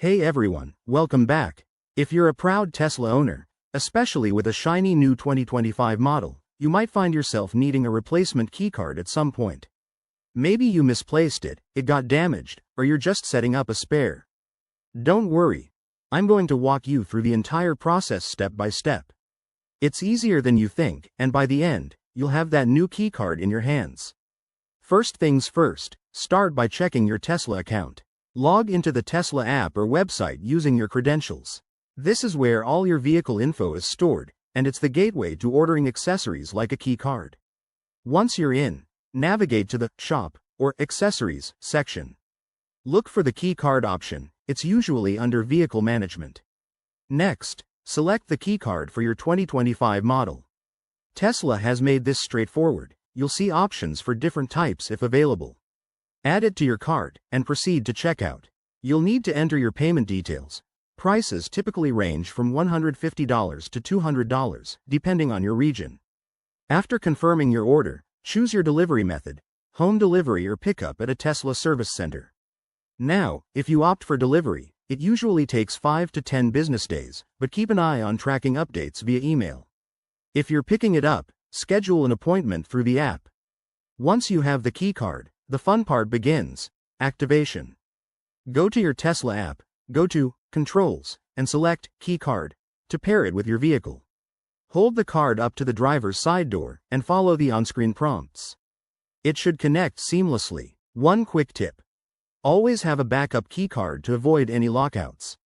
Hey everyone, welcome back. If you're a proud Tesla owner, especially with a shiny new 2025 model, you might find yourself needing a replacement keycard at some point. Maybe you misplaced it, it got damaged, or you're just setting up a spare. Don't worry. I'm going to walk you through the entire process step by step. It's easier than you think, and by the end, you'll have that new keycard in your hands. First things first, start by checking your Tesla account. Log into the Tesla app or website using your credentials. This is where all your vehicle info is stored, and it's the gateway to ordering accessories like a keycard. Once you're in, navigate to the Shop or Accessories section. Look for the keycard option, it's usually under Vehicle Management. Next, select the keycard for your 2025 model. Tesla has made this straightforward. You'll see options for different types if available. Add it to your cart, and proceed to checkout. You'll need to enter your payment details. Prices typically range from $150 to $200, depending on your region. After confirming your order, choose your delivery method, home delivery or pickup at a Tesla service center. Now, if you opt for delivery, it usually takes 5 to 10 business days, but keep an eye on tracking updates via email. If you're picking it up, schedule an appointment through the app. Once you have the keycard, the fun part begins: activation. Go to your Tesla app, go to Controls, and select Keycard to pair it with your vehicle. Hold the card up to the driver's side door and follow the on-screen prompts. It should connect seamlessly. One quick tip: always have a backup keycard to avoid any lockouts.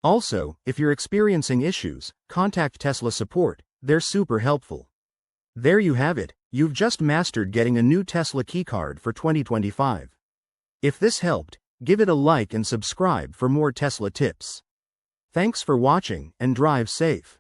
Also, if you're experiencing issues, contact Tesla support, they're super helpful. There you have it, you've just mastered getting a new Tesla keycard for 2025. If this helped, give it a like and subscribe for more Tesla tips. Thanks for watching, and drive safe.